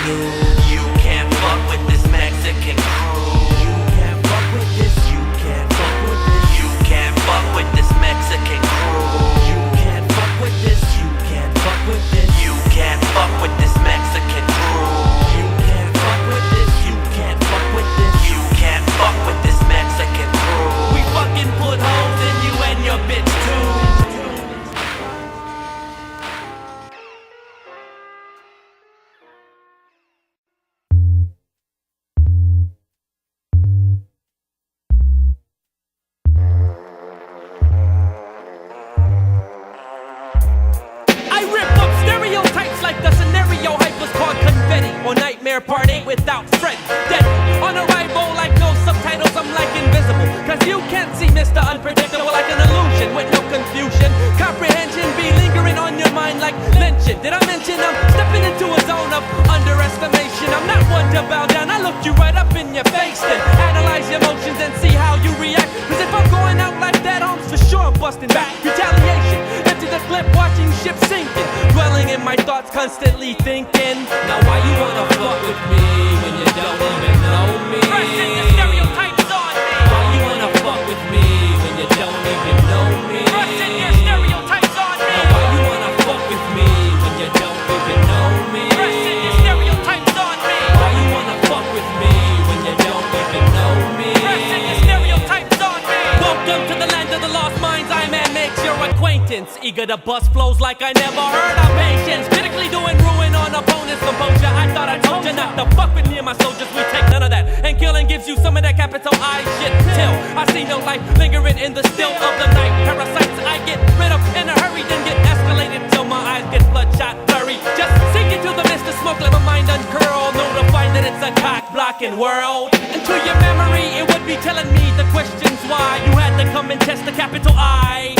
new. You can't fuck with this Mexican crew. You can't fuck with this. You can't fuck with this. You can't fuck with this Mexican crew. You can't fuck with this. You can't fuck with this. You can't fuck with this Mexican crew. You can't fuck with this. You can't fuck with this. You can't fuck with this Mexican crew. We fucking put holes in you and your bitch too. Part 8 without Fred Dead on arrival like no subtitles, I'm like invisible, cause you can't see Mr. Unpredictable like an illusion with no confusion. Comprehension be lingering on your mind like lynching. Did I mention I'm stepping into a zone of underestimation? I'm not one to bow down, I look you right up in your face, then analyze your emotions and see how you react. Cause if I'm going out like that, I'm for sure I'm busting back. Retaliation, empty the clip, watching ships sinking, dwelling in my thoughts, constantly thinking. Now why you wanna fuck with me when you don't even know me? Pressing the stereotypes on me. Why you wanna fuck with me when you don't even know me? Pressing your stereotypes on me. Now why you wanna fuck with me when you don't even know me? Pressing your stereotypes on me. Why you wanna fuck with me when you don't even know me? Pressing your stereotypes on me. Welcome to the land of the lost minds, I man makes your acquaintance. Eager to bust flows like I never heard of patience. Critically doing ruin on opponents' composure. I thought I told you not to fuck with me and my soldiers. We take none of that, and killing gives you some of that capital I shit. Till I see no life lingering in the still of the night. Parasites I get rid of in a hurry, then get escalated till my eyes get bloodshot blurry. Just sink into the mist of smoke, let my mind uncurl. Know to find that it's a cock-blocking world. And to your memory, it would be telling me the questions why you had to come and test the capital I.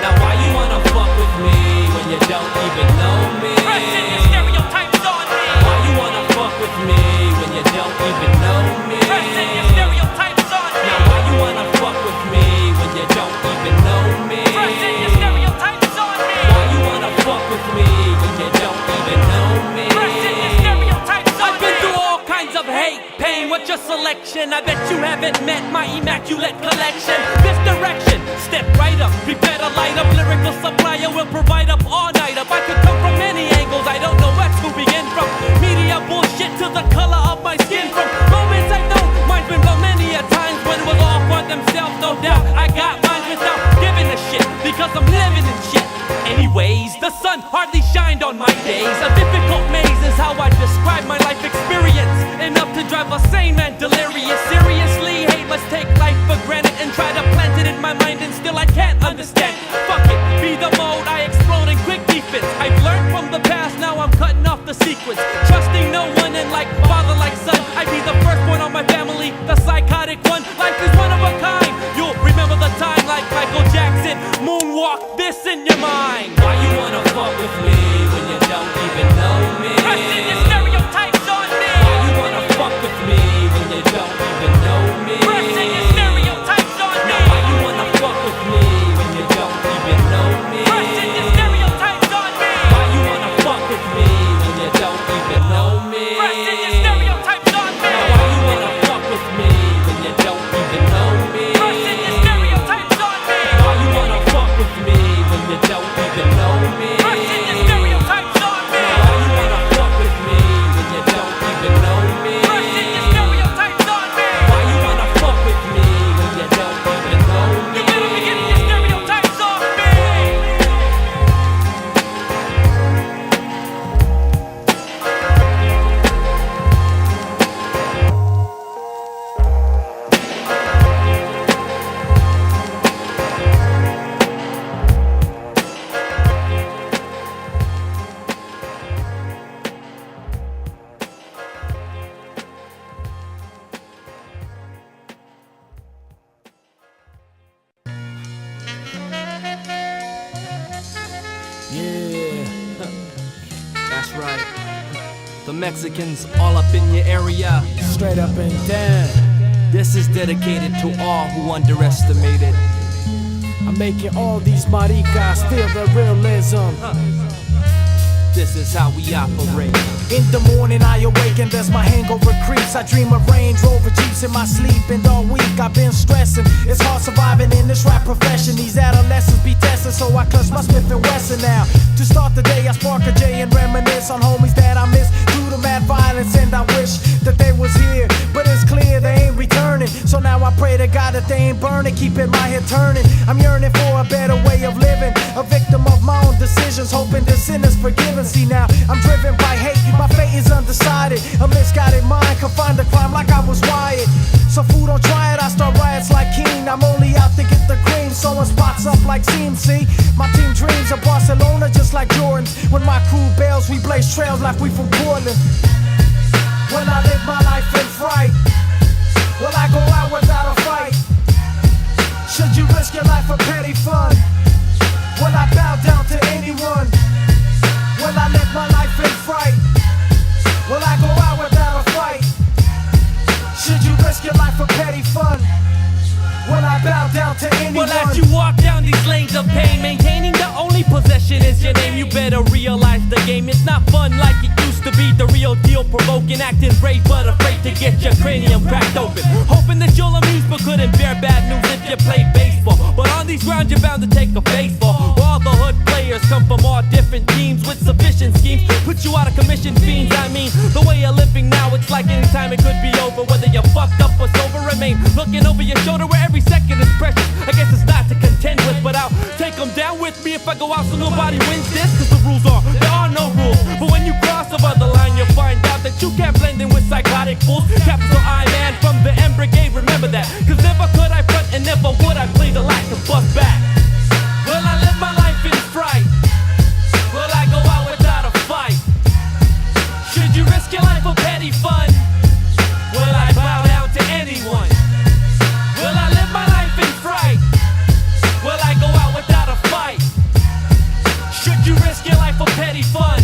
Now why you wanna fuck with me when you don't even know me? Pressing your stereotypes on me. Why you wanna fuck with me when you don't even know me? Pressing your stereotypes on me. Now why you wanna fuck with me when you don't even know me? Pressing your stereotypes on me. Why you wanna fuck with me when you don't even know me? Pressing your stereotypes on me. I've been through all kinds of hate, pain. What's your selection? I bet you haven't met my immaculate collection. This direction, step right up, prepare to light up. Lyrical supplier will provide up all night up. I could come from many angles, I don't know where to begin from. Media bullshit to the color of my skin. From moments I know, mine's been blown many a times when it was all for themselves, no doubt. I got mine without giving a shit, because I'm living in shit. Anyways, the sun hardly shined on my days. A difficult maze is how I describe my life experience. Enough to drive a sane man delirious. Seriously, hate must take life for granted and try to plant it in my mind, and still I can't understand. Fuck it, be the mode, I explode in quick defense. I've learned from the past, now I'm cutting off the sequence. Trusting no one and like father like son. I be the first one on my family, the psychotic one. Life is one of a kind. You'll remember the time like Michael Jackson. Moonwalk this in your mind. Why you wanna fuck with me when you don't even know me? Pressing your stereotypes on me. Why you wanna fuck with me when you don't even know me? Pressing your stereotypes on me. Now why you wanna fuck with me when you don't even know me? Pressing your stereotypes on me. Why you wanna fuck with me when you don't even know me? Pressing your stereotypes on me. Now why you wanna fuck with me when you don't even know me? Pressing your stereotypes on me. Why you wanna fuck with me when you don't even know me? Pressing your stereotypes on me. Now why you wanna fuck with me when you don't even know me? Pressing your stereotypes on me. Why you wanna fuck with me when you don't even know me? You better be getting your stereotypes off me. Yeah, that's right. The Mexakinz all up in your area. Straight up and down. This is dedicated to all who underestimated. I'm making all these maricas feel the realism. this is how we operate. In the morning I awaken, there's my hangover creeps. I dream of Range Rover Jeeps in my sleep, and all week I've been stressing. It's hard surviving in this rap profession. These adolescents be testing, so I clutch my Smith & Wesson now. To start the day I spark a J and reminisce on homies that I miss due to mad violence, and I wish that they was here, but it's clear they ain't returning. So now I pray to God that they ain't burning, keeping my head turning. I'm yearning for a better way of living, a victim of my own decisions, hoping the sin is forgiven. See now, I'm driven by hate, my fate is undecided. A misguided mind confined to crime like I was wired. So fool, don't try it, I start riots like King. I'm only out to get the cream, sewing spots up like CMC. My team dreams of Barcelona just like Jordan. When my crew bails, we blaze trails like we from Portland. When I live my life in fright, will I go out without a fight? Should you risk your life for petty fun? Will I bow down to anyone? Will I live my life in fright? Will I go out without a fight? Should you risk your life for petty fun? Will I bow down to anyone? Well, as you walk down these lanes of pain, maintaining the only possession is your name, you better realize the game is not fun like it used to be. The real deal, provoking, acting brave but afraid to get your cranium cracked open. Hoping that you'll amuse but couldn't bear bad news if you play baseball. But on these grounds you're bound to take a face fall. All the hood players come from all different teams with sufficient schemes. Put you out of commission, fiends. I mean, the way you're living now, it's like any time it could be over. Whether you're fucked up or sober, remain looking over your shoulder where every second is precious. I guess it's not to contend with, but I'll take them down with me if I go out so nobody wins this. Cause the rules are, there are no rules. But when you cross over the line, you'll find out that you can't blend in with psychotic fools. Capital I man from the M Brigade, remember that. Cause never could I front and never would I play the lack and bust back. Will I live my life in fright? Will I go out without a fight? Should you risk your life for petty fun? Will I bow down to anyone? Will I live my life in fright? Will I go out without a fight? Should you risk your life for petty fun?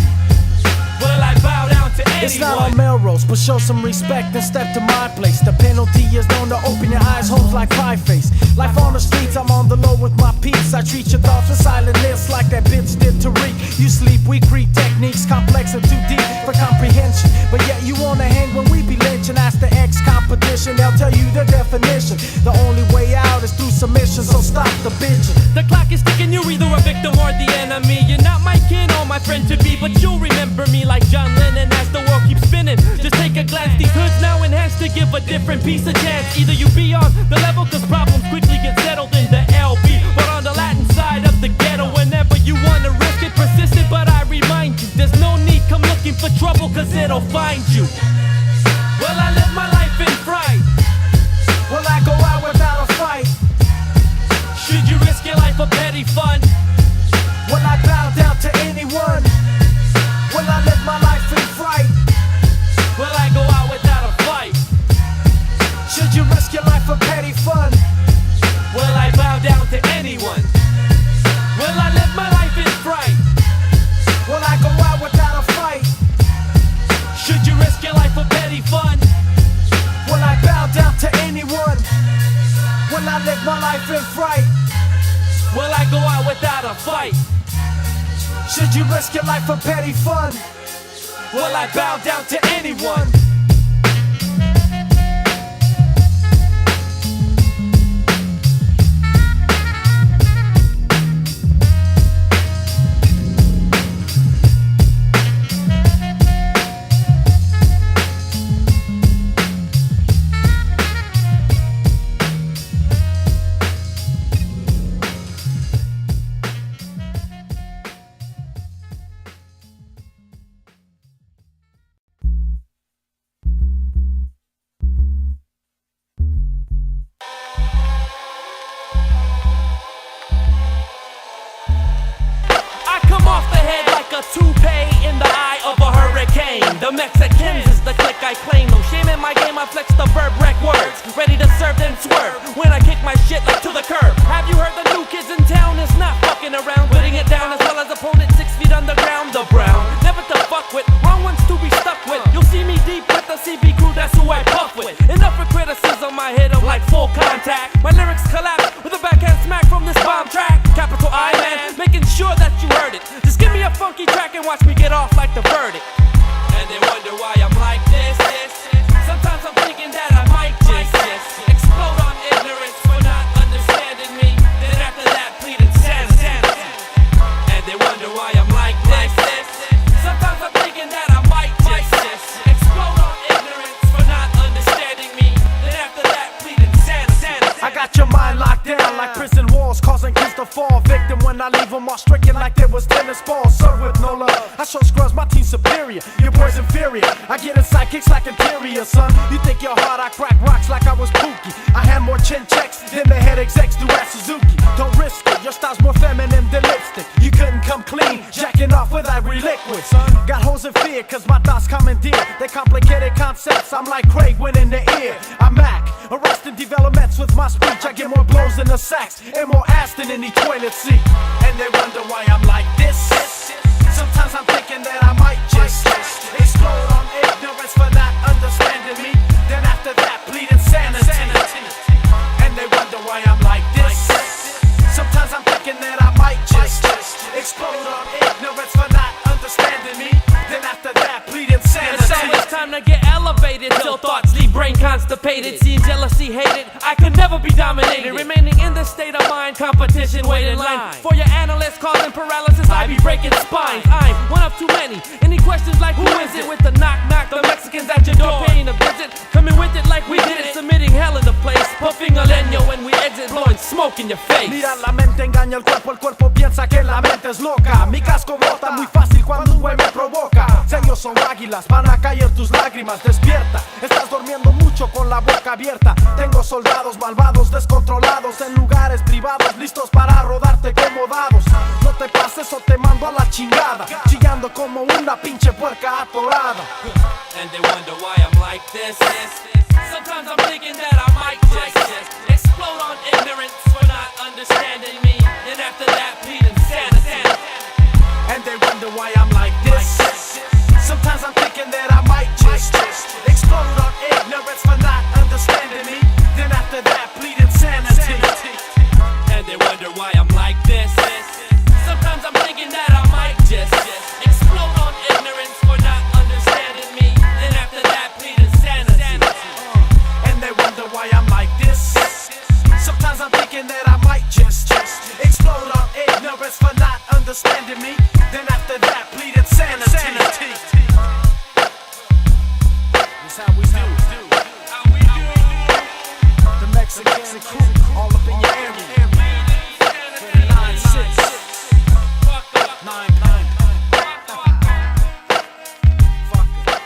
Will I bow down to anyone? It's not on Melrose, but show some respect and step to my place. The penalty is known to open your eyes, holes like pie face. Life on the streets, I'm on the low with my peeps. I treat your thoughts with silentness like that bitch did to Reek. You sleep, we creep techniques, complex and too deep for comprehension. But yet you wanna hang when we be lynching. Ask the ex-competition, they'll tell you the definition. The only way out is through submission, so stop the bitching. The clock is ticking, you're either a victim or the enemy. You're not my kin or my friend to be, but you'll remember me like John Lennon as the world keeps spinning. Just take a glance, these hoods now enhanced to give a different piece of chance. Either you be on the level, cause problems quickly get settled in the LB, but on the Latin side of the ghetto, whenever you wanna risk it, persistent, but I remind you, there's no need, come looking for trouble, cause it'll find you. Will I live my life in fright? Will I go out without a fight? Should you risk your life for petty fun? Will I bow down to anyone? Will I live my life in fright? Will I go out without a fight? Should you risk your life for petty fun? Will I bow down to anyone? Will I live my life in fright? Will I go out without a fight? Should you risk your life for petty fun? Will I bow down to anyone? Will I live my life in fright? Will I go out without a fight? Should you risk your life for petty fun? Will I bow down to anyone? superior, your boy's inferior. I get inside kicks like interior, son. You think you're hard, I crack rocks like I was Pookie. I had more chin checks than the head execs do at Suzuki. Don't risk it, your style's more feminine than lipstick. You couldn't come clean, jacking off with ivory liquid, son. Got hoes in fear, cause my thoughts commandeer. They complicated concepts, I'm like Craig when in the ear. I'm Mac, arresting developments with my speech. I get more blows in the sax and more ass than any toilet seat. And they wonder why I'm like this. Sometimes I'm thinking that I might just explode on ignorance for not understanding me. Then after that, plead insanity. And they wonder why I'm like this. Sometimes I'm thinking that I might just explode on ignorance for not understanding me. Then after that, plead insanity. So it's time to get elevated till thoughts leave brain constipated. Seeing jealousy hated, I could never be dominated. Remaining in this state of mind, competition wait in line. For your analysts causing paralysis, I be breaking spines. I'm one of too many. Any questions like who is it? With the knock knock, the Mexakinz at your door paying a visit. Coming with it like we did it, submitting hell in the place. Puffing a leño when we exit, blowing smoke in your face. Mira, la mente engaña el cuerpo piensa que la mente es loca. Mi casco brota muy fácil cuando un güey me provoca. Sellos son águilas, van a caer tus lágrimas. Despierta, estás durmiendo mucho con la boca abierta. Tengo soldados malvados descontrolados en lugares privados, listos para rodarte como dados. No te pases o te mando a la chingada, chillando como una pinche puerca atorada. And they wonder why I'm like this. Sometimes I'm thinking that I might just explode on ignorance for not understanding me. And after that, plead insanity. And they wonder why I'm like this. Sometimes I'm thinking that I might just explode on ignorance for not understanding me. Then after that, plead insanity. And they wonder why I'm like this. Sometimes I'm thinking that I might just explode on ignorance for not understanding me. Then after that, plead insanity. And they wonder why I'm like this. Sometimes I'm thinking that I might just explode on ignorance for not understanding me. Then after that, plead insanity. That's how we do. The Mexican crew, all up in your area. 9-6, 9-9. Fuck it.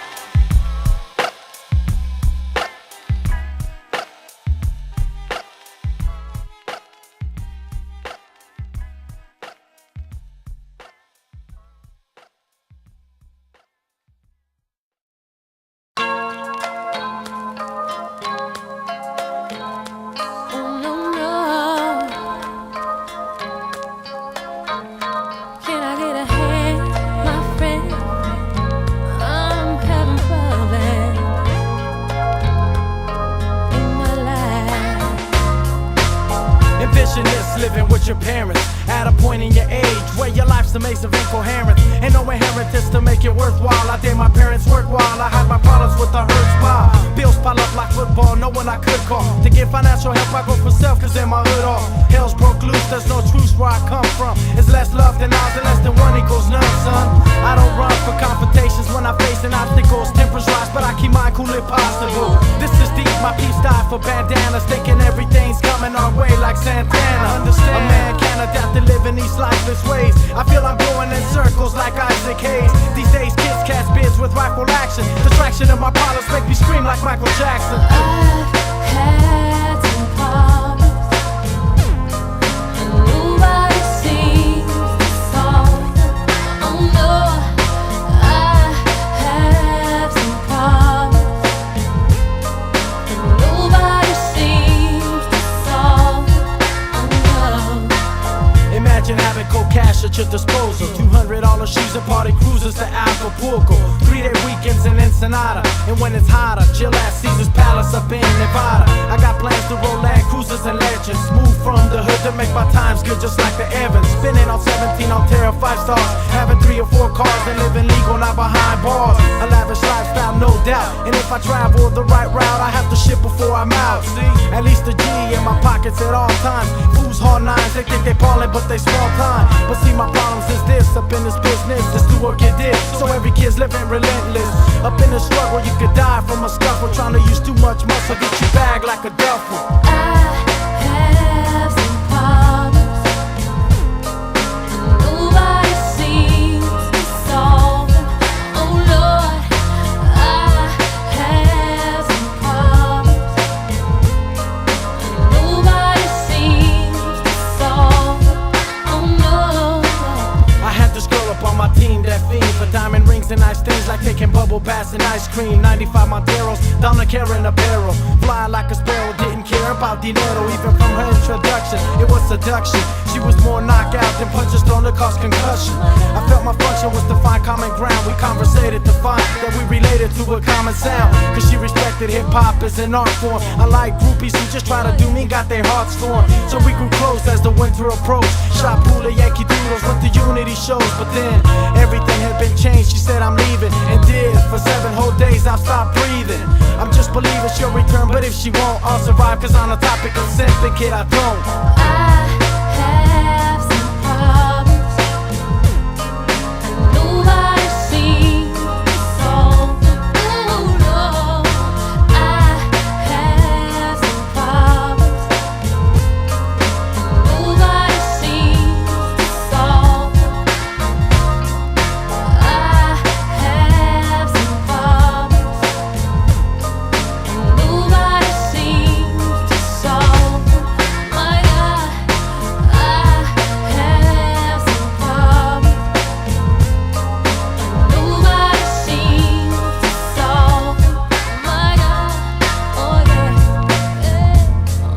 Envision this, living with your parents at a point in your age where your life's a maze of incoherence. Ain't no inheritance to make it worthwhile. I did my parents' work while I had my problems with the hurt smile. Bills pile up like football, no one I could call. To get financial help, I go for self, cause in my hood all hell's broke loose. There's no truce where I come from. It's less love than odds and less than one equals none, son. I don't run for confrontations when I'm facing obstacles. Tempers rise, but I keep my cool if possible. This is deep, my peace die for bandanas, thinking everything's coming our way like Santana. Understand? A man can't adapt to live in these lifeless ways. I feel I'm going in circles like Isaac Hayes. These days kids cast bids with rifle action. Distraction of my problems make me scream like Michael Jackson. I've had some problems, and nobody seems to solve them. Oh no, I have some problems, and nobody seems to solve them. Oh no. Imagine having cold cash at your disposal, $200 shoes and party cruises to Acapulco, 3-day weekends in Ensenada, and when it's hotter, chill at Caesar's Palace up in Nevada. I got plans to roll Land Cruisers and Legends, move from the hood to make my times good just like the Evans. Spinning on 17 on Terra 5 stars, having 3 or 4 cars and living legal, not behind bars. A lavish lifestyle, no doubt, and if I travel the right route, I have to ship before I'm out. See, at least a G in my pockets at all times. Fools hard nines, they think they ballin', but they small time. But see, my problems is this, up in this business, just do what you did. So every kid's living relentless, up in the struggle, you could die from a scuffle. Trying to use too much muscle, get you bagged like a duffel. I have some problems, and nobody seems to solve them. Oh taking bubble baths and ice cream. 95 Monteros, down the carrying a barrel. Fly like a sparrow, didn't care about dinero. Even from her introduction, it was seduction. She was more knockout than punches thrown to cause concussion. I felt my function was to find common ground. We conversated to find that we related to a common sound. Cause she respected hip-hop as an art form. Unlike groupies who just try to do me, got their hearts torn. So we grew close as the winter approached. Shot pool of Yankee Doodles, went to Unity shows. But then, everything had been changed. She said I'm leaving, and did. For 7 whole days I've stopped breathing. I'm just believing she'll return, but if she won't, I'll survive. Cause on the topic of simping, kid, I don't. I have some problems, and nobody seems to solve them. Oh no, I have some problems, and nobody seems to solve them. I have some problems, and nobody seems to solve them. My God, I have some problems, and nobody seems to solve them. My God, oh yeah,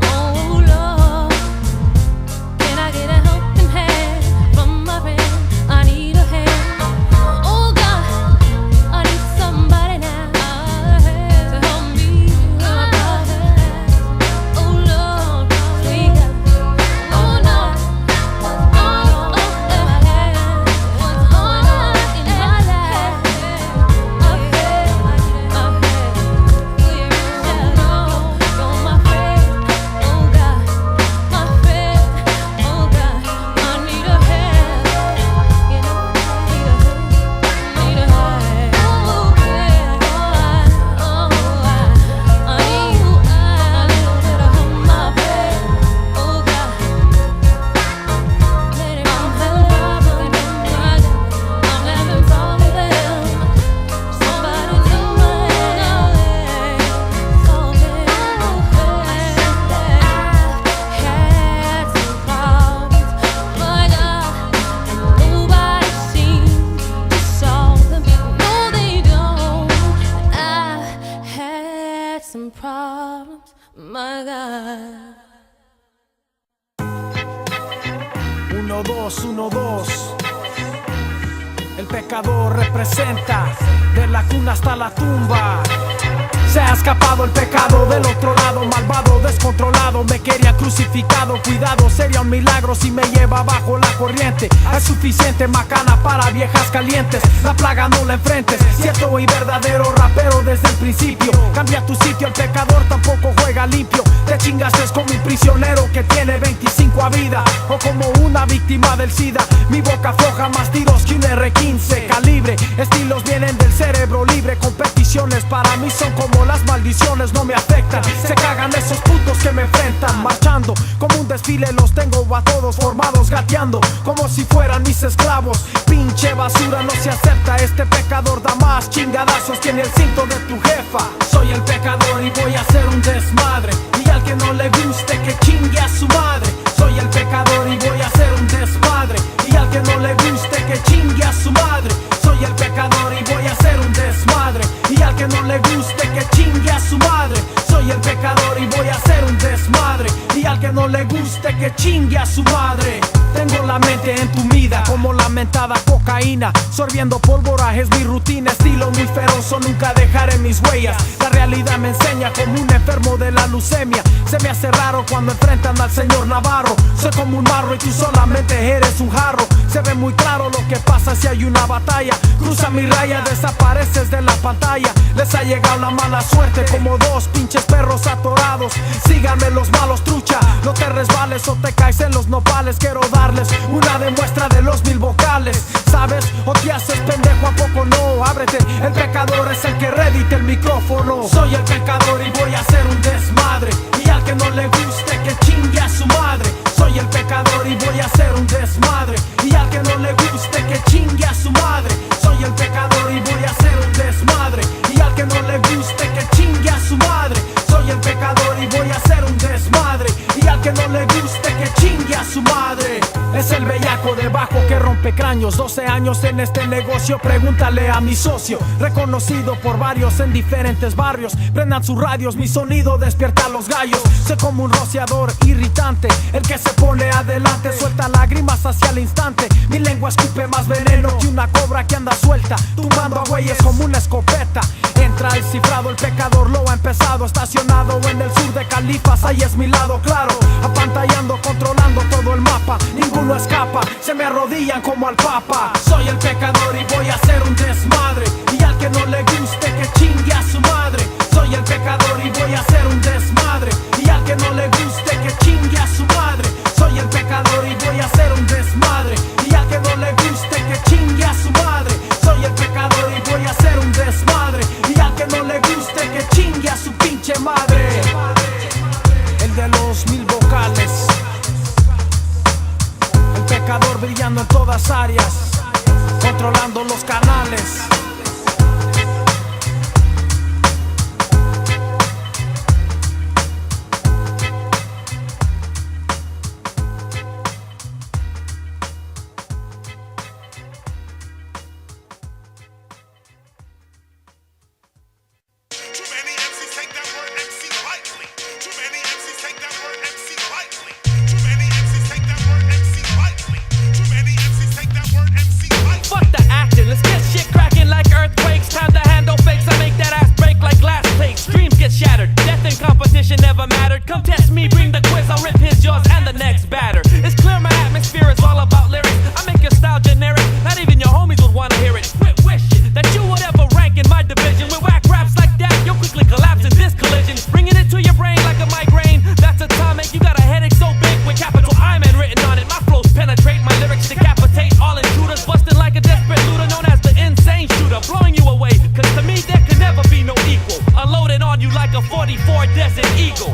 oh Lord, can I get a helping hand from my friend? I need a hand. Oh God, I need somebody now to help me with my problems. Oh Lord, we got, oh no, what's on in my head? What's on in my life? My head, we're shadow from my friend. Oh God, my friend. Oh God, I need a hand. You know, need a hand. Oh yeah, I need you. I little bit of help, my friend. Oh God, let it come help. I'm having problems. Somebody do my head. Solve it. I've had some problems, my God, and nobody seems to solve them. No, they don't. I've had some problems, my God. 1, 2, 1, 2. El pecador representa de la cuna hasta la tumba. Se ha escapado el pecado del otro lado, malvado, descontrolado, me quería crucificado. Cuidado, sería un milagro si me lleva bajo la corriente. Es suficiente macana para viejas calientes. La plaga no la enfrentes, cierto y verdadero rapero desde el principio. Cambia tu sitio, el pecador tampoco juega limpio. Te chingaste como un prisionero que tiene 25 a vida, o como una víctima del SIDA. Mi boca floja, más tiros que un R15 calibre. Estilos vienen del cerebro libre. Competiciones para mí son como las maldiciones, no me afectan. Se cagan esos putos que me enfrentan. Marchando como un desfile, los tengo a todos formados, gateando como si fueran mis esclavos. Pinche basura, no se acepta. Este pecador da más chingadazos que en el cinto de tu jefa. Soy el pecador y voy a hacer un desmadre. Y al que no le guste que chingue a su madre. Soy el pecador y voy a hacer un desmadre. Y al que no le guste que chingue a su madre. Soy el pecador y voy a hacer un desmadre. Y al que no le guste que chingue a su madre. Soy el pecador y voy a hacer un desmadre. Y al que no le guste que chingue a su madre. Tengo la mente entumida como la mentada cocaína. Sorbiendo pólvora es mi rutina. Estilo muy feroz, nunca dejaré mis huellas. La realidad me enseña como un enfermo de la leucemia. Se me hace raro cuando enfrentan al señor Navarro. Soy como un marro y tú solamente eres un jarro. Se ve muy claro lo que pasa si hay una batalla. Cruza mi raya, desapareces de la pantalla. Les ha llegado la mala suerte como dos pinches perros atorados. Síganme los malos, trucha. No te resbales o te caes en los nopales. Quiero darles una demuestra de los 1000 vocales. ¿Sabes? O te haces pendejo, ¿a poco no? Ábrete, el pecador es el que redite el micrófono. Soy el pecador y voy a hacer un desmadre. Y al que no le guste que chingue a su madre. Soy el pecador y voy a hacer un desmadre. Y al que no le guste que chingue a su madre. Soy el pecador y voy a hacer un desmadre. Y al que no le guste que chingue a su madre. Soy el pecador y voy a hacer un desmadre. Y al que no le guste que chingue a su madre. Es el bellaco de bajo que rompe cráneos. 12 años en este negocio, pregúntale a mi socio. Reconocido por varios en diferentes barrios. Prendan sus radios, mi sonido despierta a los gallos. Sé como un rociador irritante, el que se pone adelante, suelta lágrimas hacia el instante. Mi lengua escupe más veneno que una cobra que anda suelta, tumbando a güeyes como una escopeta. Entra el cifrado, el pecador lo ha empezado. Estacionado en el sur de Califas, ahí es mi lado claro. Apantallando, controlando todo el mapa. Ninguno escapa, se me arrodillan como al papa. Soy el pecador y voy a hacer un desmadre. Y al que no le guste que chingue a su madre. Soy el pecador y voy a hacer un desmadre. Y al que no le guste que chingue a su madre. Soy el pecador y voy a hacer un desmadre. Y al que no le guste que chingue a su madre. Soy el pecador y voy a hacer un desmadre. Y al que no le guste que chingue a su pinche madre. El de los 1000 vocales. El pecador brillando en todas áreas, controlando los canales. Never mattered. Come test me, bring the quiz, I'll rip his jaws and the next batter. It's clear my atmosphere is all about lyrics. I make your style generic, not even your homies would wanna hear it. Quit wishing that you would ever rank in my division. With whack raps like that, you'll quickly collapse in this collision. Bringing it to your brain like a migraine, that's atomic. You got a headache so big with capital I man written on it. My flows penetrate, my lyrics decapitate all intruders. Busting like a desperate looter known as the insane shooter. Blowing you away, cause to me there could never be no equal. Unloading on you like a 44 Desert Eagle.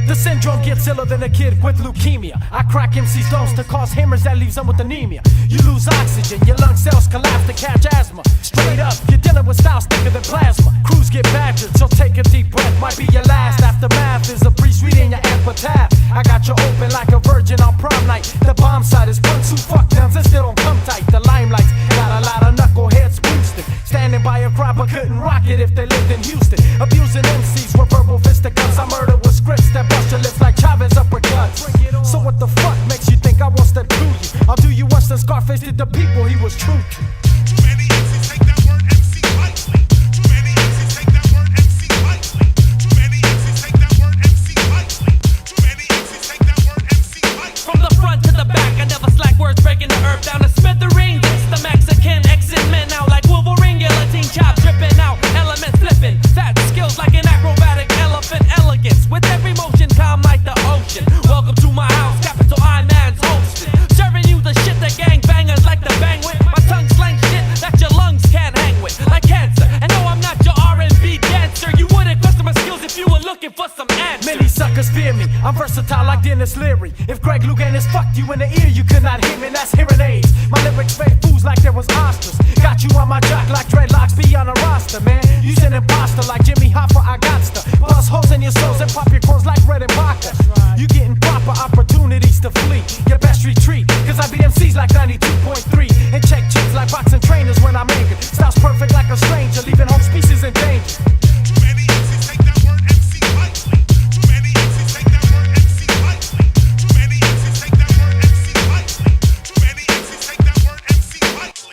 The syndrome gets iller than a kid with leukemia. I crack MC's lungs to cause hammers that leaves them with anemia. You lose oxygen, your lung cells collapse to catch asthma. Straight up, you're dealing with styles thicker than plasma. Crews get badgered, so take a deep breath, might be your last. Aftermath is a priest reading your epitaph. I got you open like a virgin on prom night. The bomb site is one, two fuck downs and still don't come tight. The limelights got a lot of knuckleheads boosted. Standing by a crowd but couldn't rock it if they lived in Houston. Abusing MCs with verbal fisticuffs. I murder with scripts that bust your lips like Chavez uppercuts. So what the fuck makes you think I won't step to you? I'll do you worse than Scarface did the people he was true to. Too many MCs take that word MC lightly. Too many MCs take that word MC lightly. Too many MCs take that word MC lightly. Too many MCs take that word MC lightly. From the front to the back, I never slack words breaking the earth down to smithereens. It's the Mexican exit men now like Wolverine. Guillotine chop dripping out, elements flipping. Fat skills like an acrobatic elephant. Elegance with every motion calm like the ocean. Welcome to my house, capital I man's hosting. Serving you the shit that gang bangers like the bang with. My tongue slang shit that your lungs can't hang with. Like cancer, and no I'm not your RnB dancer. You wouldn't question my skills if you were looking for some answers. Many suckers fear me, I'm versatile like Dennis Leary. If Greg Louganis fucked you in the ear, you could not hear me, that's hearing aids. My lyrics fake fools like there was ostrich. Got you on my jock like dreadlocks be on a roster, man. You's an imposter like Jimmy Hoffa, I gotsta. Bust holes in your souls and pop your corns like Red and Vodka. You getting proper opportunities to flee. Your best retreat, cause I beat MCs like 92.3. And check chicks like boxing trainers when I'm angry. Styles perfect like a stranger, leaving whole species in danger. Too many MCs take that word MC lightly. Too many MCs take that word MC lightly. Too many MCs take that word MC lightly. Too many MCs take that word MC lightly.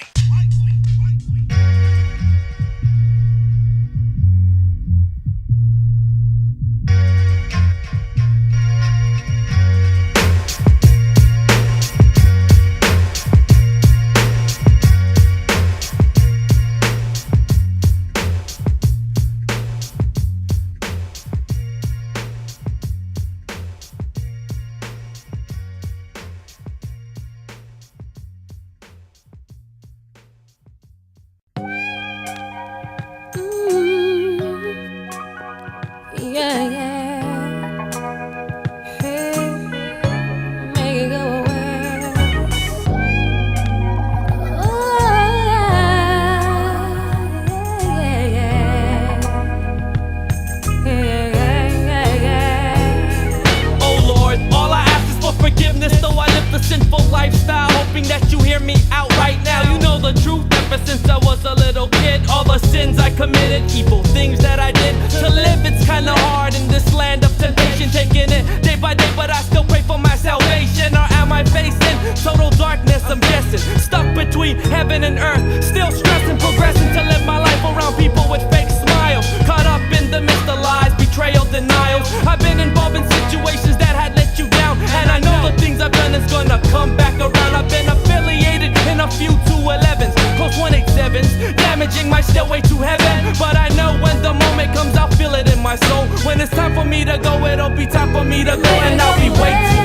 my face in total darkness, I'm guessing. Stuck between heaven and earth, still stressing, progressing to live my life around people with fake smiles. Caught up in the midst of lies, betrayal, denials. I've been involved in situations that had let you down, and I know the things I've done is gonna come back around. I've been affiliated in a few 211s, close 187s, damaging my stairway to heaven. But I know when the moment comes, I'll feel it in my soul. When it's time for me to go, it'll be time for me to go, and I'll be waiting,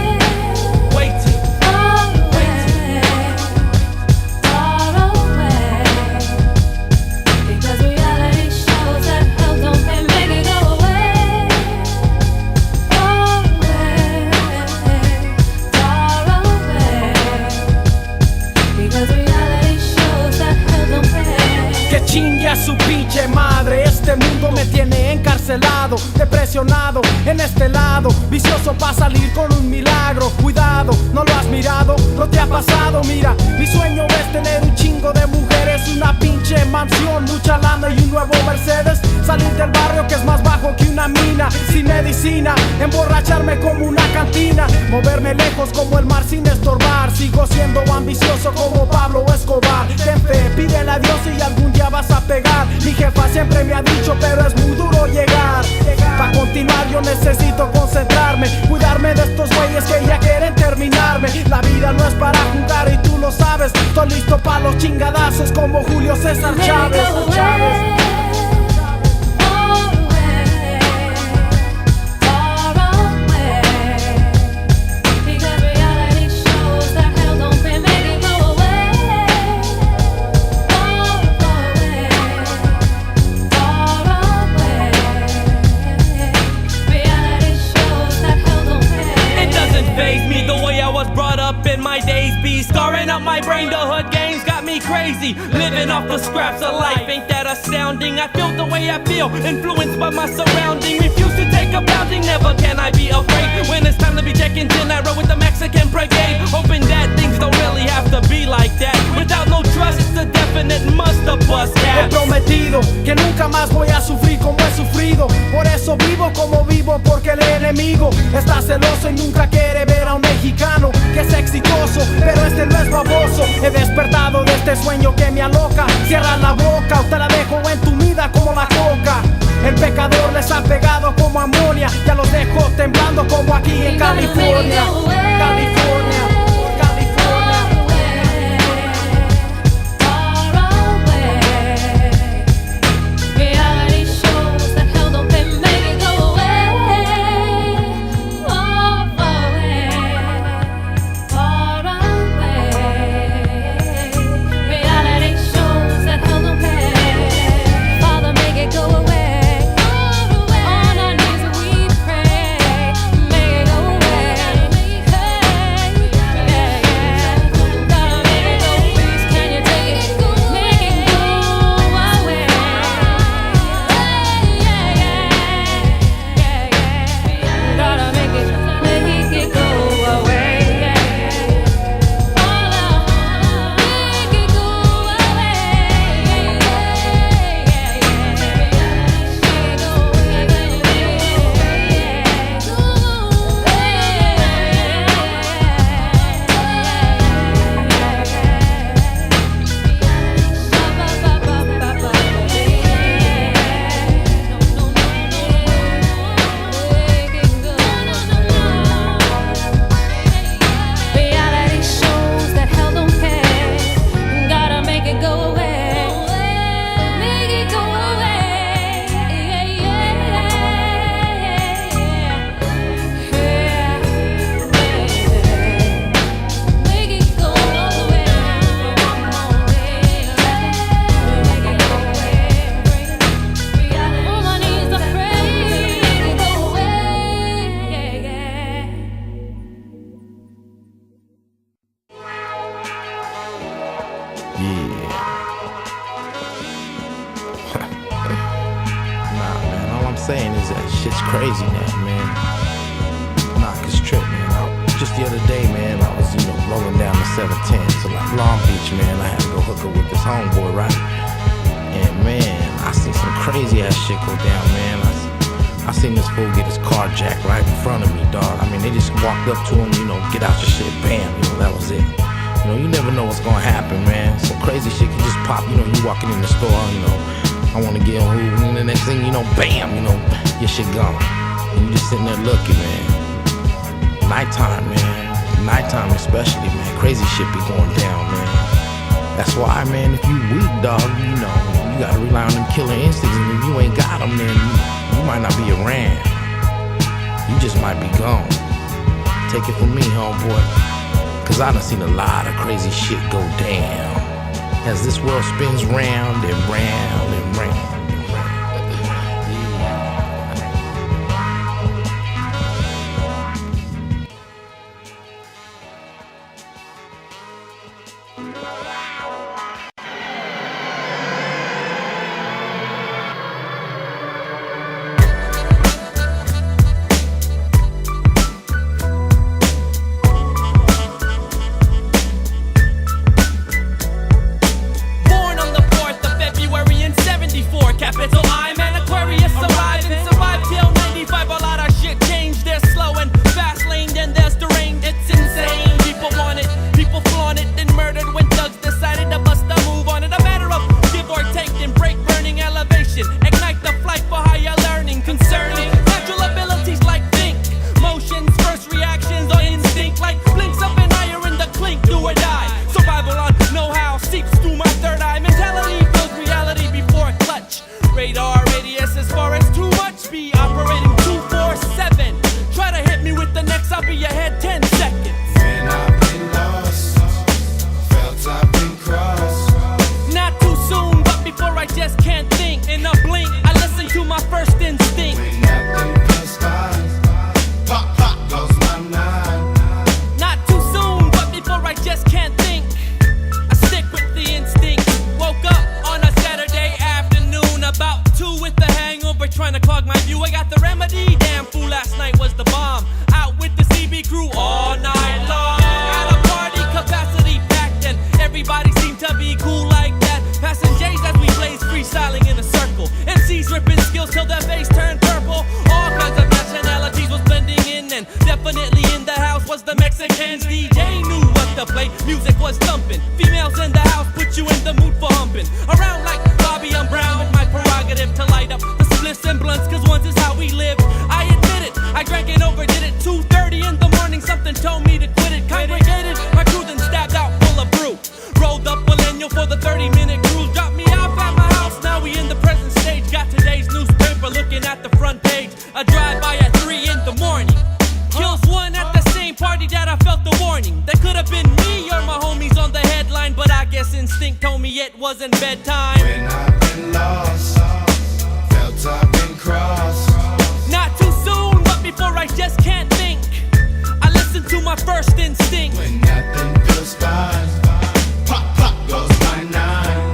waiting. Chingue a su pinche madre, este mundo me tiene encarcelado, depresionado en este lado, vicioso pa' salir con un milagro. Cuidado, no lo has mirado, no te ha pasado. Mira, mi sueño es tener un chingo de mujeres, una pinche mansión, mucha lana y un nuevo Mercedes. Salir del barrio que es más bajo que una mina, sin medicina, emborracharme como una cantina, moverme lejos como el mar sin estorbar. Sigo siendo ambicioso como Pablo Escobar. Ten fe, pídele a Dios y algún día vas a pegar. Mi jefa siempre me ha dicho, pero es muy duro llegar. Pa' continuar yo necesito concentrarme, cuidarme de estos güeyes que ya quieren terminarme. La vida no es para jugar y tú lo sabes. Estoy listo pa' los chingadazos como Julio César Chávez. In my days be scarring up my brain, the hood games got me crazy. Living off the scraps of life, ain't that astounding? I feel the way I feel, influenced by my surrounding. Refuse to take a pounding, never can I be afraid. When it's time to be checking in, I roll with the Mexican brigade, hoping that things don't really have to be like that. Without no trust, it's a definite must to bust He caps. prometido que nunca más voy a sufrir como he sufrido. Por eso vivo como vivo, porque el enemigo está celoso y nunca quiere ver a un mexicano que es exitoso, pero este no es baboso. He despertado de este sueño que me aloca. Cierra la boca o te la dejo entumida como la coca. El pecador les ha pegado como amonia, ya los dejo temblando como aquí en California. California. saying is that shit's crazy now, man. Knock his trip, man. Just the other day, man, I was, rolling down the 710 to like Long Beach, man. I had to go hook up with this homeboy, right? And man, I seen some crazy ass shit go down, man. I seen this fool get his car jacked right in front of me, dog. I mean, man. They just walked up to him, you know, get out your shit, bam, you know, that was it. You know, you never know what's gonna happen, man. Some crazy shit can just pop, you know, you walking in the store, you know, I wanna get on who, and the next thing you know, bam, you know, your shit gone. And you just sitting there looking, man. Nighttime, man. Nighttime especially, man. Crazy shit be going down, man. That's why, man, if you weak, dog, you know, you gotta rely on them killer instincts. And if you ain't got them, then you might not be around. You just might be gone. Take it from me, homeboy. Cause I done seen a lot of crazy shit go down as this world spins round and round and round. Capital I'm an Aquarius, survive till 95. A lot of shit changed. There's slow and fast lane, then there's the rain. It's insane. People want it, people flaunt it, then murdered when thugs decided to bust a move on it. A matter of give or take, then break burning elevation. Ignite the flight for higher learning concerning natural abilities like think, motions, first reactions or instinct like blinks up and higher in the clink. Do or die. Survival on know-how seeps through my third eye. Mentality builds reality before clutch. Radar radius as far as too much. Be operating 247. Try to hit me with the next, I'll be ahead 10 seconds. When I've been lost, felt I've been crossed. Not too soon, but before I just can't think. In a blink, I listen to my first instinct. When nothing feels fine, pop, pop goes my nine. Not too soon, but before I just can't think. I stick with the instinct. Woke up on a Saturday afternoon, about 2 with the hangover, trying to clog my view. I got the remedy, damn fool, last night was the bomb. Out with the CB crew all night long. At a party, capacity packed, and everybody seemed to be cool like that. Passing J's as we blaze, freestyling in a circle. MCs ripping skills till their face turned purple. All kinds of nationalities was blending in, and definitely in the house was the Mexakinz. DJ knew what to play, music was thumping. Females in the house put you in the mood for humping. Around like Bobby, I'm brown with my prerogative to light up the spliffs and blunts, cause once is how we live. I admit it, I drank and overdid it. 2:30 in the morning, something told me to quit it. Congregated, my crew then stabbed out full of brew. Rolled up millennial for the 30-minute cruise. Dropped me off at my house, now we in the present stage. Got today's newspaper looking at the front page. A drive-by at 3 in the morning. Kills one at the same party that I felt the warning. That could have been me or my homies on the headline, but I guess instinct told me it wasn't bedtime. When I've been lost, felt I've been crossed. Not too soon, but before I just can't think. I listen to my first instinct. When nothing feels fine, pop, pop goes my nine.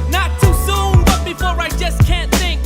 Not too soon, but before I just can't think.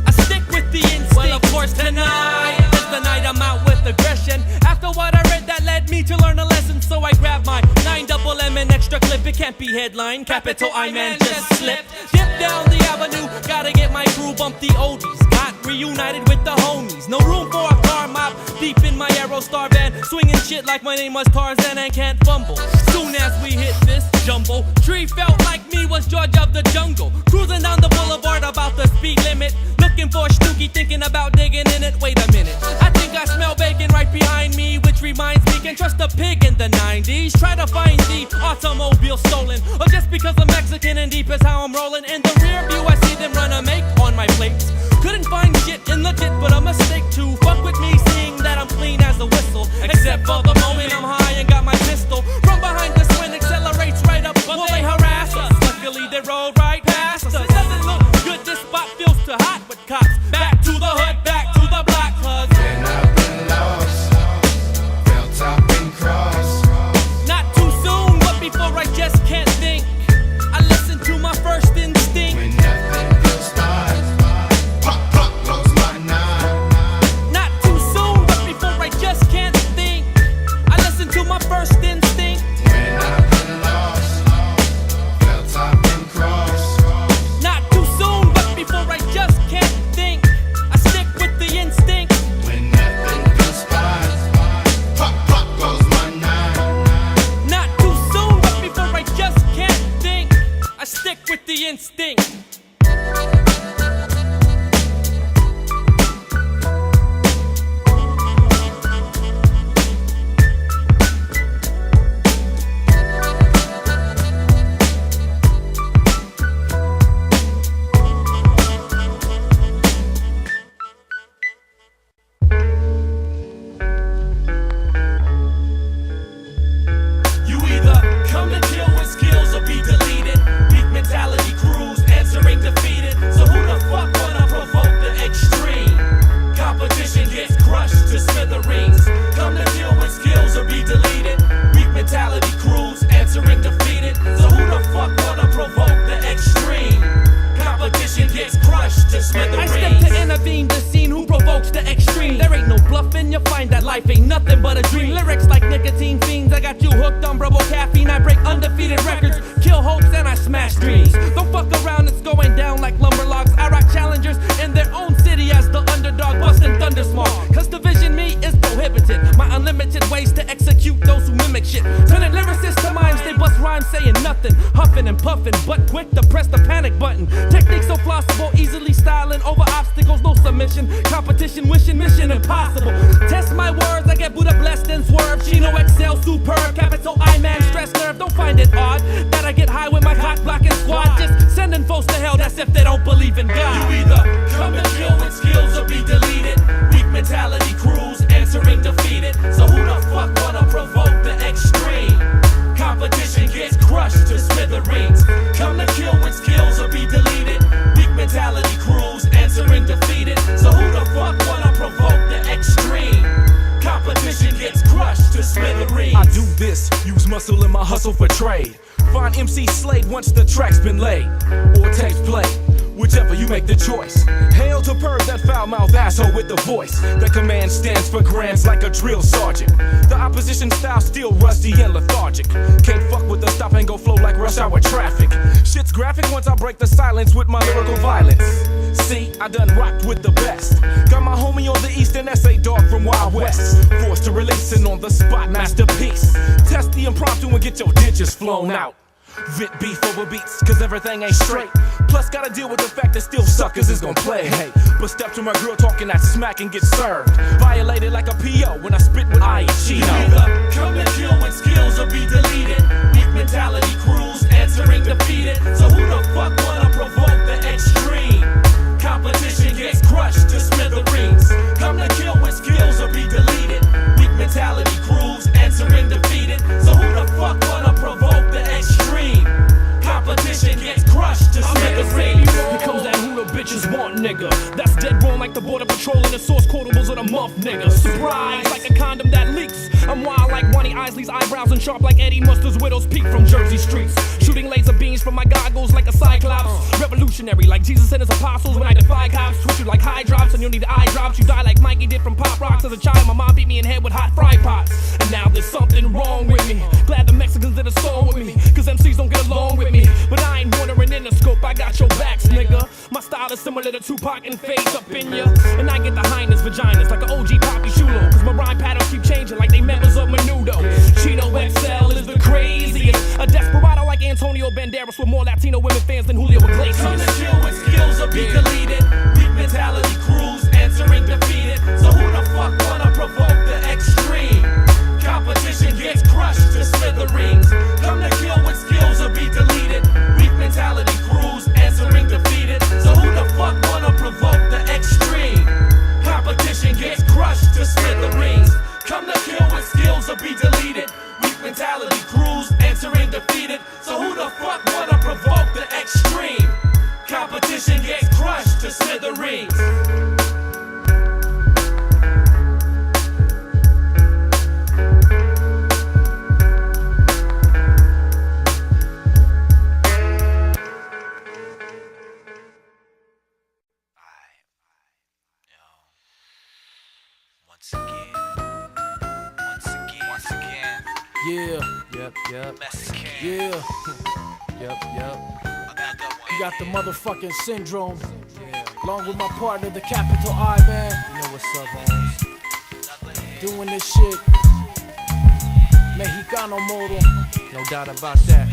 I stick with the instinct. Well, of course, tonight is the night I'm out with aggression. After what I read, that led me to learn a lesson. So I grabbed my 9mm and extra clip. It can't be headline. Capital I man just slipped. Dip down the avenue. Gotta get my crew, bump the oldies. Got reunited with the homies. No room for a car mob. Deep in my Aerostar van. Swinging shit like my name was Tarzan and can't fumble. Soon as we hit this jumbo, tree felt like me was George of the jungle. Cruising down the boulevard about the speed limit. Looking for a stookie, thinking about digging in it. Wait a minute, I think I smell bacon right behind me, which reminds me, can't trust a pig in the 90s. Try to find the automobile stolen, or just because I'm Mexican and deep is how I'm rolling. In the rear view I see them run a make on my plates. Couldn't find shit in legit, but a mistake to fuck with me, seeing that I'm clean as a whistle. Except for the moment I'm high and got my pistol. From behind this wind accelerates right up, will they harass us? Luckily they rolled right past us. It doesn't look good, this spot feels too hot with cops. Back to the hood, back to the block, cause When I've been lost, felt I've been crossed. not too soon, but before I just can't think. I listen to my first instinct. When nothing feels fine, pop, pop goes my nine. Not too soon, but before I just can't think. life ain't nothing but a dream. Lyrics like nicotine fiends, I got you hooked on Bravo caffeine. I break undefeated records, kill hopes and I smash dreams. Don't fuck around, it's going down like lumber logs. I rock challengers in their own city as the underdog, busting thunder small. Cause division me is prohibited. My unlimited ways to execute those who mimic shit. Turning lyricists to mimes, they bust rhymes saying nothing. Huffing and puffing, but quick to press the panic button. Techniques so flossable, easily styling over obstacles, no submission. Competition, wishing, mission impossible. Test my words, I get Buddha blessed and swerve. Chino excel, superb, capital I man, stress nerve. Don't find it odd that I get high with my cock blocking squad. Just sending folks to hell, that's if they don't believe in God. You either come to kill with skills or be deleted. Weak mentality crews, answering defeated. So who the fuck wanna provoke the extreme? Competition gets crushed to smithereens. Come to kill with skills or be deleted. Weak mentality crews, answering defeated. So who the fuck wanna provoke the extreme? Competition gets crushed to smithereens. I do this, use muscle in my hustle for trade. Find MC Slade once the track's been laid, or tapes played, whichever you make the choice. Hail to Perv, that foul-mouthed asshole with the voice. The command stands for grams like a drill sergeant. The opposition style still rusty and lethargic. Can't fuck with the stop and go flow like rush hour traffic. Shit's graphic once I break the silence with my lyrical violence. See, I done rocked with the best. Got my homie on the eastern SA dog from Wild West. Forced to release and on the spot masterpiece. Test the impromptu and get your ditches flown out. Vent beef over beats, cause everything ain't straight. Plus gotta deal with the fact that still suckers is gon' play. Hey, but step to my girl talking that smack and get served. Violated like a PO when I spit with I and Chino. Either come to kill with skills or be deleted. Weak mentality crews, answering defeated. So who the fuck wanna provoke the extreme? Competition gets crushed to smithereens. Come to kill with skills or be deleted. Weak mentality crews, answering defeated. So who the fuck wanna provoke the extreme? Competition gets crushed to smithereens. Here comes that who the bitches want, nigga. That's dead wrong like the border patrol and the source quotables of the month, nigga. Surprise, like a condom that leaks. I'm wild like Wani Isley's eyebrows and sharp like Eddie Mustard's widow's peak from Jersey streets. Shooting laser beams from my goggles like a cyclops. Revolutionary like Jesus and his apostles when I defy cops. Switch you like high drops and you'll need eye drops. You die like Mikey did from Pop Rocks as a child. My mom beat me in head with hot fry pots. And now there's something wrong with me. Glad the Mexicans did a song with me, cause MCs don't get along with me. But I ain't wandering in the scope, I got your backs, nigga. My style is similar to Tupac and fades up in ya. And I get the highness vaginas like an OG Poppy Shulo. Cause my rhyme patterns keep changing like they members of Menudo. Chino XL is the craziest. A desperado like Antonio Banderas with more Latino women fans than Julio Iglesias. Come to kill with skills or be deleted. Weak mentality crews, answering defeated. So who the fuck wanna provoke the extreme? Competition gets crushed to smithereens. Come to kill with skills or be deleted. Weak mentality crews, answering defeated. So who the fuck wanna provoke the extreme? Competition gets crushed to smithereens. Come to kill with skills or be deleted. Weak mentality crews, answering defeated. So who the fuck wanna provoke the extreme? Competition gets crushed to smithereens. Once again, Yeah, Mexakinz. yeah. You got the motherfucking syndrome. Along with my partner, the capital I man. You know what's up, homies. Doing this shit. Mexicano model. No doubt about that.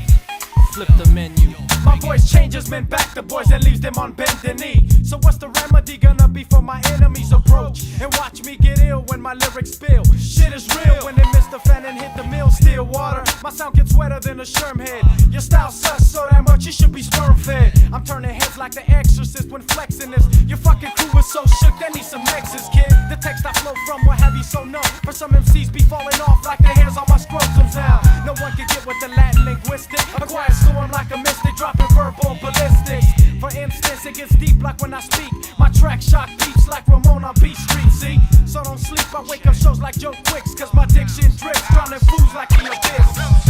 Flip the menu. My voice changes men back the boys and leaves them on bended knee. So what's the remedy gonna be for my enemies approach? And watch me get ill when my lyrics spill. Shit is real when they miss the fan and hit the mill. Still water, my sound gets wetter than a sherm head. Your style sucks so damn much you should be sperm fed. I'm turning heads like the exorcist when flexing this. Your fucking crew is so shook, they need some Nexus, kid. The text I flow from will have you so numb. For some MCs be falling off like the hairs on my scrotums now. No one can get with the Latin linguistic. A quiet storm like a mystic, dropping verbal ballistics. For instance, it gets deep like when I speak. My track shock beats like Ramon on Beach Street, see? So don't sleep, I wake up shows like Joe Quicks. Cause my diction drips, drowning fools like the abyss.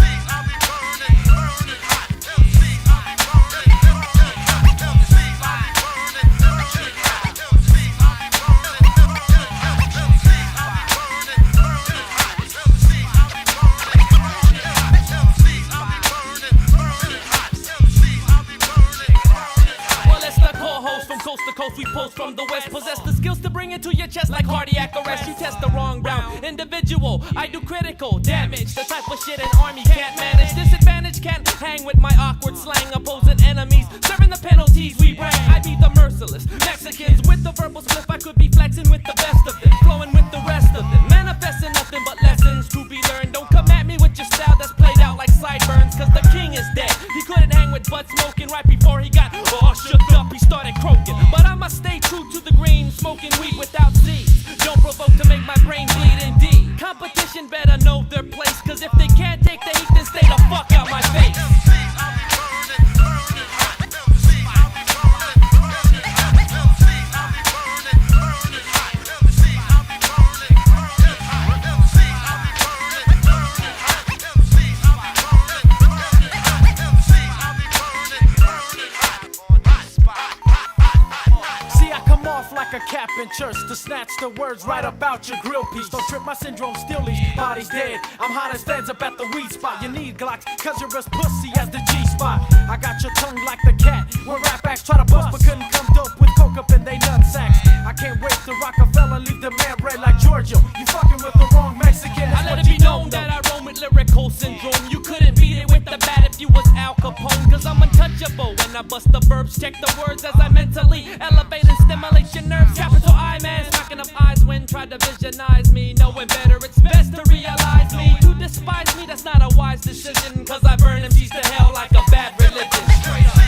coast, we post from the west. Possess the skills to bring it to your chest like cardiac arrest. You test the wrong round. Individual, I do critical damage. The type of shit an army can't manage. Disadvantage can't hang with my awkward slang. Opposing enemies, serving the penalties we bring. I be the merciless Mexakinz with the verbal slip. I could be flexing with the best of them, flowing with the rest of them, manifesting nothing but lessons to be learned. Don't come at me with your style that's played out like sideburns, cause the king is dead. He couldn't hang with butt smoking right before he got all shook up. He started croaking, but I must stay true to the green, smoking weed without seeds. Don't provoke to make my brain bleed indeed. Competition better know their place, cause if they can't take the heat, then stay the fuck out my face. Like a cap in church to snatch the words right about your grill piece. Don't trip, my syndrome still leaves bodies dead. I'm hot as feds up at the weed spot. You need Glocks, cause you're as pussy as the G-spot. I got your tongue like the cat when rap acts try to bust but couldn't come dope with coke up in they nutsacks. I can't wait to Rockefeller leave the man red like Georgia. You fucking with the wrong Mexican. I let it be known that I roam with lyrical syndrome. You couldn't beat it with the bat if you was Al Capone, cause I'm untouchable when I bust the verbs. Check the words as I mentally elevate and stimulate your nerves. Capital I man, smacking up eyes when try to visionize me. Knowing better, it's best to realize me. To despise me, that's not a wise decision, cause I burn MCs to hell like a bad religion. Straight up.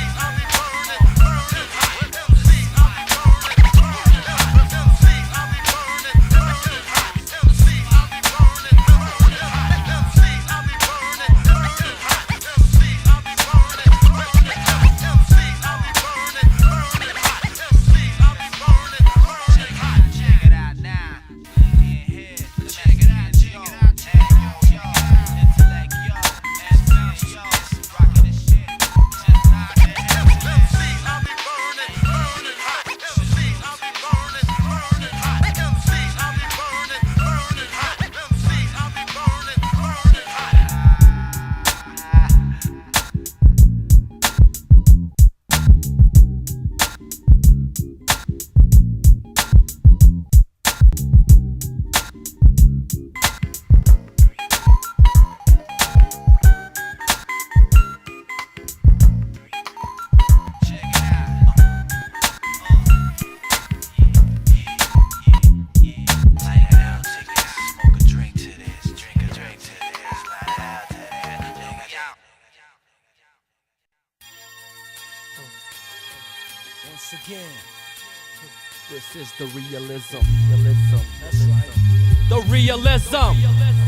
Once again, This is the realism. that's right. The realism.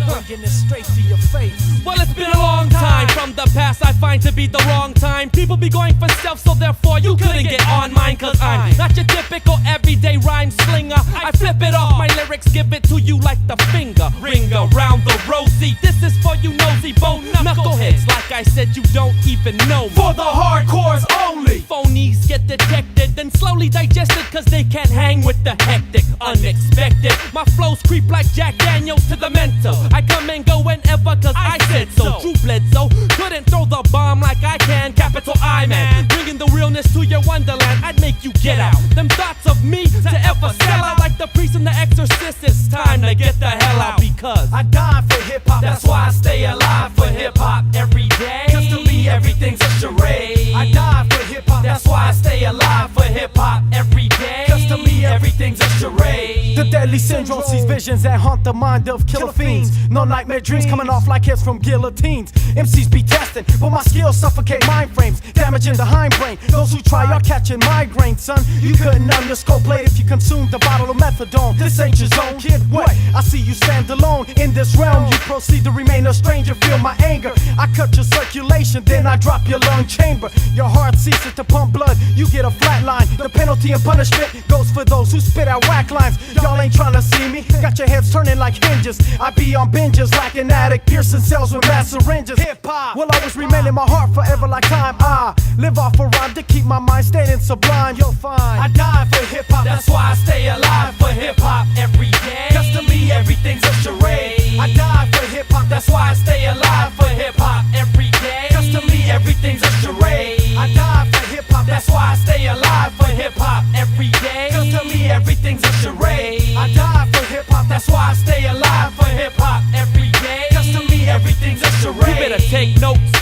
Bringing it straight to your face. Well, it's been a long time. From the past I find to be the wrong time. People be going for self, so therefore you couldn't get on mine. Cause I'm not your typical everyday rhyme slinger. I flip it off, my lyrics give it to you like the finger. Ring around the rosy. This is for you nosy bone knuckleheads. Like I said, you don't even know me. For the hardcores only. Phonies get detected, then slowly digested, cause they can't hang with the hectic, unexpected. My flows creep like Jack Daniels to the mental. I come and go whenever, cause I said so. True Bledsoe couldn't throw the bomb like I can. Capital I man, bringing the realness to your wonderland. I'd make you get out them thoughts of me to ever sell out like the priest in The Exorcist. It's time to get the hell out, because I die for hip-hop. that's why I stay alive for hip-hop every day. Cause to me everything's a charade. I die for hip-hop. That's why I stay alive for hip-hop every day. Cause to me everything's a charade. The deadly syndrome sees visions that haunt the mind of killer fiends. No nightmare dreams coming off like heads from guillotines. MCs be testing, but my skills suffocate mind frames, damaging the hindbrain. Those who try are catching migraines, son. You couldn't numb your skull blade if you consumed a bottle of methadone. This ain't your zone, kid. What? I see you stand alone in this realm. You proceed to remain a stranger. Feel my anger. I cut your circulation, then I drop your lung chamber. Your heart ceases to pump blood. You get a flat line. The penalty and punishment goes for those who spit out whack lines. Y'all ain't trying to see me. Got your heads turning like hinges. I be on binges like an addict, piercing cells with mass syringes. Hip-hop will always remain in my heart forever like time. I live off a rhyme to keep my mind standing sublime. You'll find I die for hip-hop. That's why I stay alive for hip-hop every day. Cause to me everything's a charade. I die for hip-hop. That's why I stay alive for hip-hop every day. Cause to me everything's a charade. I die for hip-hop. That's why I stay alive for hip-hop every day.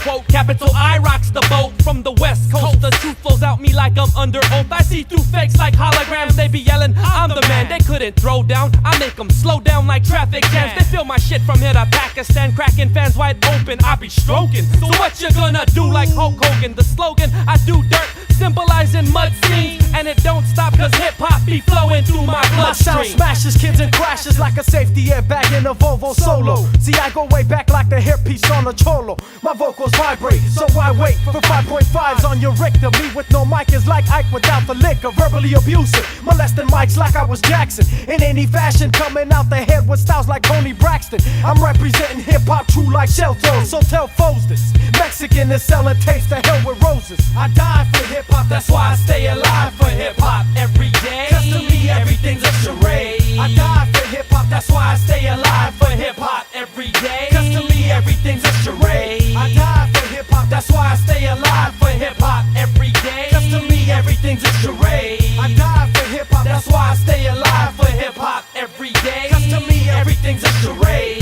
quote. Capital I rocks the boat from the west coast. The truth flows out me like I'm under oath. I see through fakes like holograms. They be yelling, I'm the man. They couldn't throw down. I make them slow down like traffic jams. They feel my shit from here to Pakistan. Cracking fans wide open. I be stroking. So what you gonna do like Hulk Hogan? The slogan, I do dirt, symbolizing mud scenes. And it don't stop cause hip-hop be flowing through my My sound bloodstream. smashes kids and crashes like a safety airbag in a Volvo Solo. See, I go way back like the hairpiece on a cholo. My vocals vibrate, so I wait for 5.5s on your Richter. Me with no mic is like Ike without the liquor. Verbally abusive, molesting mics like I was Jackson. In any fashion, coming out the head with styles like Tony Braxton. I'm representing hip-hop true like Shelto. So tell foes this, Mexican is selling tapes to hell with roses. I die for hip-hop, that's why I stay alive for hip-hop every day. Cause to me everything's a charade. I die for hip-hop, that's why I stay alive for hip-hop every day. Cause to me everything's a charade. I die for hip-hop, that's why I stay alive for hip-hop every day. Cause to me everything's a charade. I die for hip-hop, that's why I stay alive for hip-hop every day. Cause to me everything's a charade.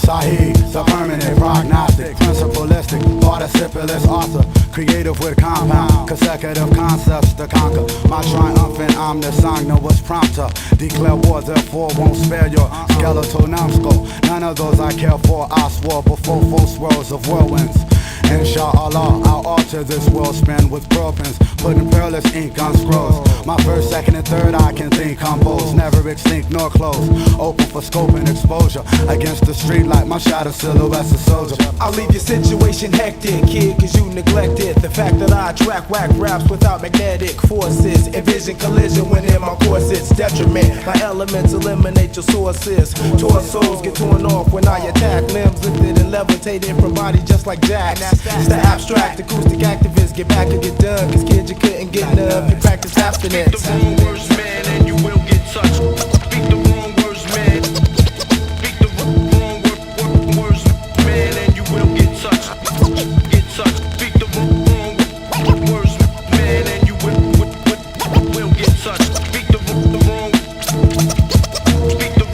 Sahih's a permanent prognostic, principalistic, participalist author, creative with compound, consecutive concepts to conquer. My triumphant omniscient was prompter. Declare war, therefore won't spare your skeletal numbskull. None of those I care for, I swore before full swirls of whirlwinds. Inshallah, I'll alter this world spin with pearl pens, putting peerless ink on scrolls. My first, second, and third I can think compose, never extinct nor close. Open for scope and exposure, against the street like my shadow silhouette's a soldier. I'll leave your situation hectic, kid, cause you neglected the fact that I track whack raps without magnetic forces. Envision collision when in my course it's detriment. My elements eliminate your sources. Torsos get torn off when I attack. Limbs lifted and levitated from body just like jacks. It's the abstract acoustic activists. Get back or get done, cause kids you couldn't get none. You practice abstinence. Speak the wrong words, man, and you will get touched. Speak the wrong words, man. Speak the wrong words, man, and you will get touched. Get touched. Speak the wrong words, man, and you will get touched. Speak the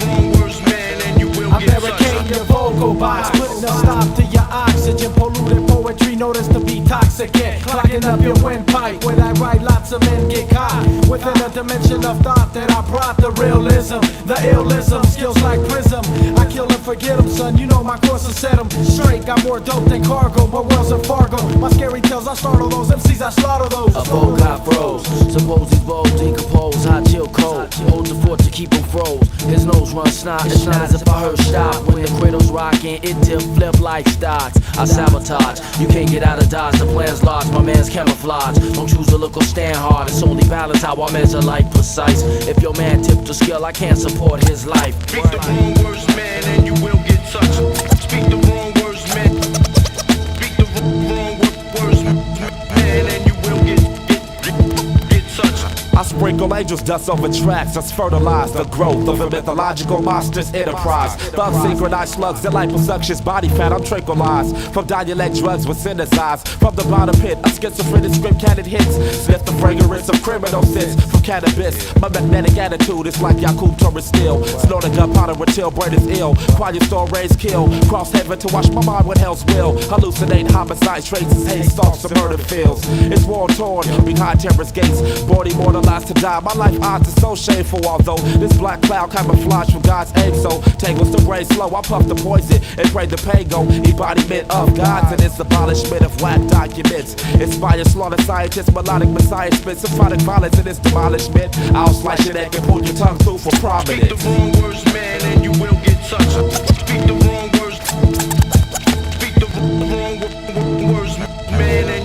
wrong words, man, and you will get touched. I barricade your vocal box, putting a stop to your oxygen. Polluted poetry noticed to be toxic. Clocking up your windpipe when I write, lots of men get caught within a dimension of thought that I brought. The realism, the illism, skills like prism. I kill and forget them, son. You know my course will set them straight. Got more dope than cargo, more wells than Fargo. My scary tales, I startle those MCs, I slaughter those. A bow got froze. Suppose these bows decompose. Hot chill cold. Hold the fort to keep them froze. His nose runs snot. It's not as if I heard stop. When the cradle's rocking, it tip flip like stocks. I sabotage. You can't get out of dodge. The plan's lost. My man's camouflage. Don't choose to look or stand hard. It's only balance how I measure like precise. If your man tipped the skill, I can't support his life. Speak the wrong words, man, and you will get touched. Speak the wrong words, man. Speak the wrong words, man, and you will get touched. I sprinkle angels dust over tracks, just fertilize the growth of a mythological monster's enterprise. Thug synchronized slugs that liposuction's body fat, I'm tranquilized. From dialect drugs with synthesized. From the bottom pit, a schizophrenic script cannon hits. Sniff the fragrance of criminal sins from cannabis. My magnetic attitude is like Yakub Torres steel. Snorting gunpowder until brain is ill. Quiet store raise kill. Cross heaven to wash my mind with hell's will. Hallucinate homicide traits as hate stalks the murder fields. It's war torn behind terrorist gates. Born immortalized to die. My life odds is so shameful, although this black cloud camouflage from God's aid. So tangles the brain slow. I puff the poison and pray the pain go. Embodiment of gods and its abolishment of whack documents. Inspire slaughter scientists, melodic messiah spit symphonic violence and its demolishment. I'll slice your neck and pull your tongue through for prominence. Speak the wrong words, man, and you will get touched. Speak the wrong words. Speak the wrong words, man, and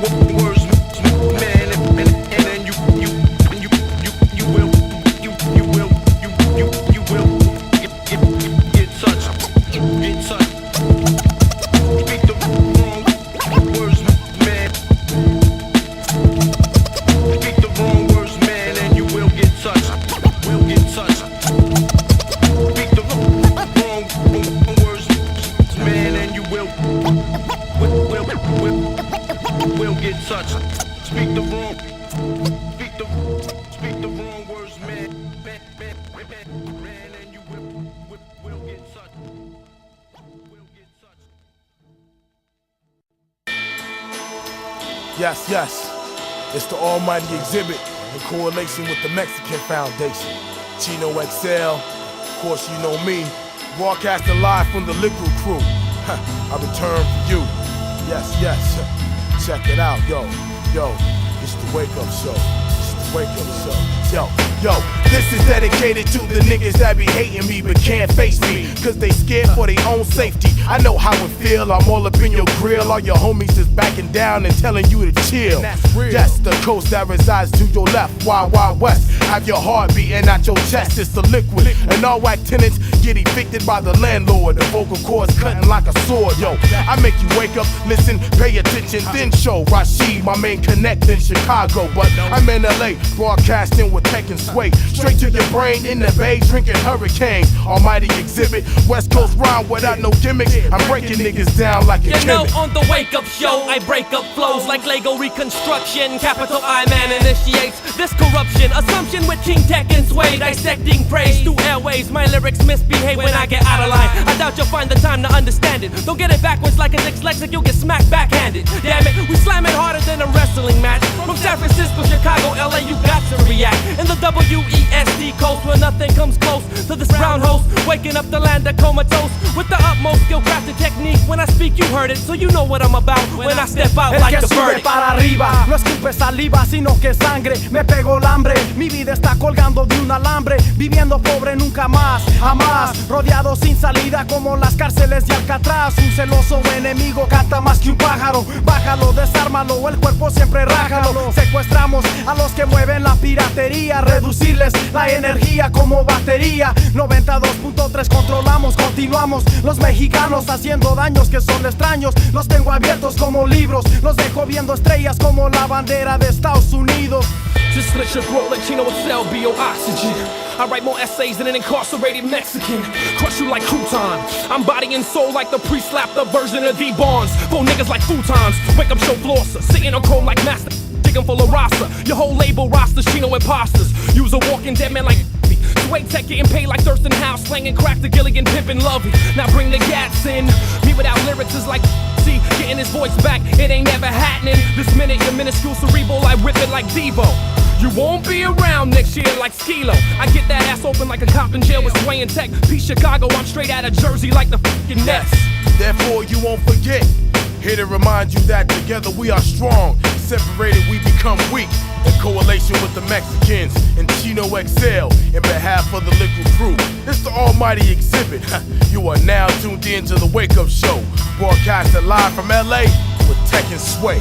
words, man, and then you will get touched. Speak the wrong words, man. Speak the wrong words, man, and you will get touched. Will get touched. Speak the wrong words, man, and you will get touched. Speak the wrong words, man, and you will get touched. Will get touched. Yes, yes. It's the almighty exhibit in correlation with the Mexican Foundation. Chino XL, of course you know me. Broadcasting live from the Liquid Crew. I return for you. Yes, yes. Check it out, yo. It's the Wake Up Show. Yo, this is dedicated to the niggas that be hating me but can't face me, cause they scared for their own safety. I know how it feel, I'm all up in your grill. All your homies is backing down and telling you to chill. That's the coast that resides to your left, Wild Wild West. Have your heart beating out your chest, it's the liquid. And all whack tenants get evicted by the landlord. The vocal cords cutting like a sword, yo. I make you wake up, listen, pay attention, then show Rashid, my main connect in Chicago. But I'm in LA, broadcasting with tech and sway. Straight to your brain in the bay, drinking hurricanes. Almighty exhibit, West Coast rhyme without no gimmicks. I'm breaking niggas down like a You know, chemist. on the Wake Up Show, I break up flows like Lego reconstruction. Capital I man initiates this corruption. Assumption with King Tech and Sway, dissecting praise through airways. My lyrics misbehave when I get out of line. I doubt you'll find the time to understand it. Don't get it backwards like a dyslexic, you'll get smacked backhanded. Damn it, we slam it harder than a wrestling match. From San Francisco, Chicago, LA, you got to react. In the WEST coast where nothing comes close to this brown host, waking up the land of comatose with the utmost skill crafted technique. When I speak, you heard it, so you know what I'm about when I step out El like que the sube verdict. para arriba, no escupe saliva, sino que sangre. Me pegó el hambre, mi vida está colgando de un alambre. Viviendo pobre nunca más, jamás. Rodeado sin salida como las cárceles de Alcatraz. Un celoso enemigo canta más que un pájaro. Bájalo, desármalo, el cuerpo siempre rájalo. Secuestramos a los que mueven la piratería. Reducirles la energía como batería. 92.3 controlamos, continuamos. Los mexicanos haciendo daños que son extraños. Los tengo abiertos como libros. Los dejo viendo estrellas como la bandera de Estados Unidos. Just let your throat like Chino XL be your oxygen. I write more essays than an incarcerated Mexican. Crush you like crouton. I'm body and soul like the pre-slap, the version of D-Bonds. For niggas like futons. Wake up, show flosser. Sitting on chrome like master. Chicken full of rasa. Your whole label rosters, Chino imposters. Use a walking dead man like me. Sway Tech getting paid like Thurston House. Slanging crack to Gilligan, pimpin' lovey. Now bring the gats in. Me without lyrics is like see, getting his voice back, it ain't never happening. This minute, you're minuscule cerebral, I whip it like Devo. You won't be around next year like Skilo. I get that ass open like a cop in jail with Sway and Tech. Peace Chicago, I'm straight out of Jersey like the fucking Nets. Therefore you won't forget. Here to remind you that together we are strong. Separated we become weak. In correlation with the Mexakinz and Chino XL. In behalf of the Liquid Crew, it's the almighty exhibit. You are now tuned in to the Wake Up Show. Broadcasted live from LA with Tech and Sway.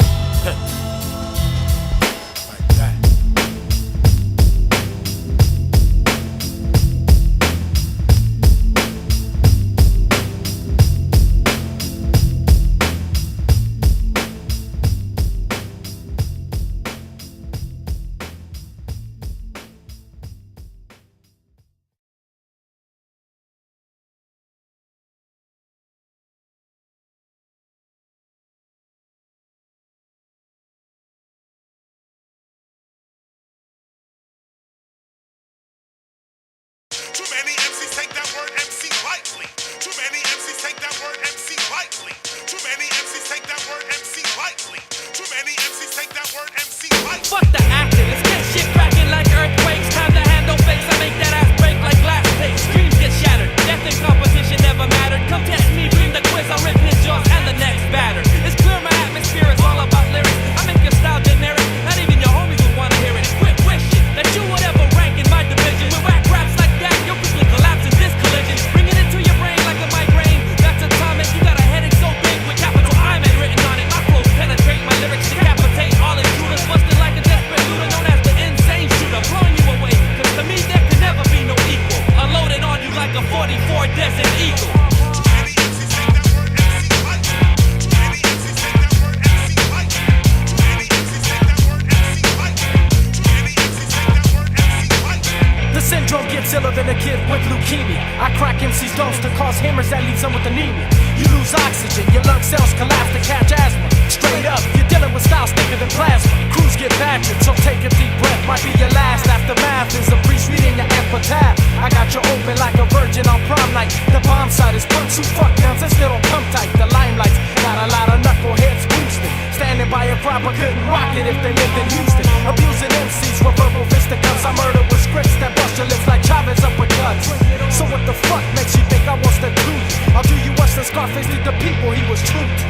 Too many MCs take that word MC lightly. Too many MCs take that word MC lightly. Too many MCs take that word MC lightly. Too many MCs take that word MC lightly. Fuck the acting, let's get shit cracking like earthquakes. Time to handle fakes, I make that ass break like glass plates. Dreams get shattered, death and competition never mattered. Come test me, bring the quiz, I'll rip his jaws and the next batter. It's clear my atmosphere is all about lyrics. I make your style generic, not even your homies would wanna hear it. Quit wishing that you would ever rank in my division. With whack raps like that, you'll quickly collapse in this collision. Bringing it to your brain like a migraine. That's atomic, you got a headache so Godzilla than a kid with leukemia. I crack MC's domes to cause hammers that leaves them with anemia. You lose oxygen, your lung cells collapse to catch asthma. Straight up, you're dealing with styles thicker than plasma. Crews get badgered, so take a deep breath. Might be your last aftermath. Is a priest reading your epitaph. I got you open like a virgin on prom night. The bomb site is punks who fuck downs and still don't come tight. The limelights got a lot of knuckleheads boosted. Standing by a crowd but couldn't rock it if they lived in Houston. Abusing MCs with verbal fisticuffs. I murder with scripts that bust your lips like Chavez uppercuts. So what the fuck makes you think I was the truth? I'll do you worse than Scarface did the people he was true to.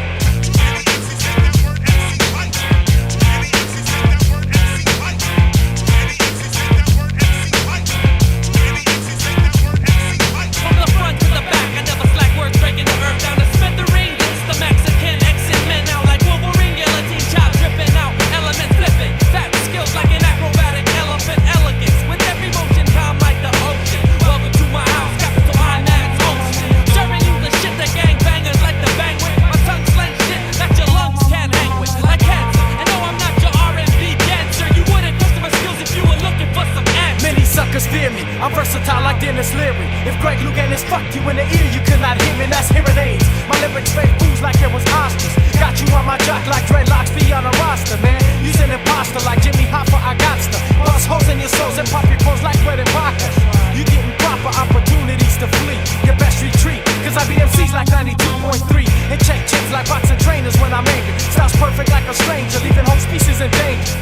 From the front to the back, I never slack words breaking the earth down to smithereens. It's the Mexican exit men out like Wolverine, guillotine chop dripping out, elements flipping, fat skills like an acrobatic elephant, elegance with every motion calm like the ocean. Welcome to my house, capital IMAX ocean. Serving you the shit that gang bangers like the banquet. My tongue slang shit that your lungs can't hang with. Like cancer, and no, I'm not your RnB dancer. You wouldn't trust my skills if you were looking for some answers. Many suckers fear me, I'm versatile like Dennis Leary. If Greg Louganis fucked you in the ear, you could not hear me, that's hearing aids. My lyrics fake fools like it was ostrich. Got you on my jock like dreadlocks be on a roster, man. Use an imposter like Jimmy Hoffa, I got stuff. Bust holes in your souls and pop your clothes like bread and vodka. You getting proper opportunities to flee. Your best retreat, cause I beat MCs like 92.3. And check chips like boxing trainers when I'm angry. Styles perfect like a stranger, leaving whole species in danger.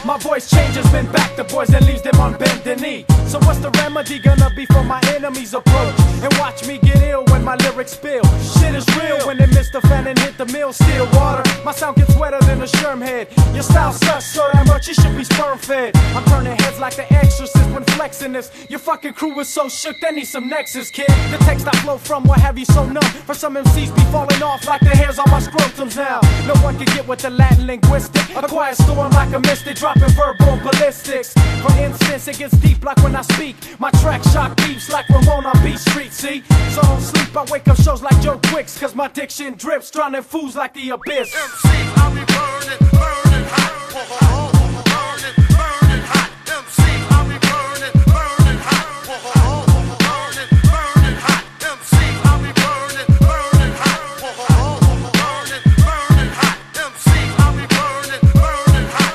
My voice changes, been back to boys and leaves them on bended knee. So what's the remedy gonna be for my enemies approach? And watch me get ill when my lyrics spill. Shit is real when they miss the fan and hit the mill. Still water, my sound gets wetter than a sherm head. Your style sucks so damn much you should be sperm fed. I'm turning heads like the exorcist when flexing this. Your fucking crew is so shook, they need some nexus, kid. The text I flow from will have you so numb. For some MCs be falling off like the hairs on my scrotums now. No one can get with the Latin linguistic. A quiet storm like a mystic, dropping verbal ballistics. For instance, it gets deep like when I speak. My track shock beeps like Ramon on Beach Street, see? So don't sleep, I wake up shows like Joe Quicks. Cause my diction drips, drowning fools like the abyss. MCs, I'll be burning, burning hot. Burning, burning hot. MCs, I'll be burning, burning hot. Burning, burning hot. MCs, I'll be burning, burning hot. Burning, burning hot. MCs, I'll be burning, burning hot.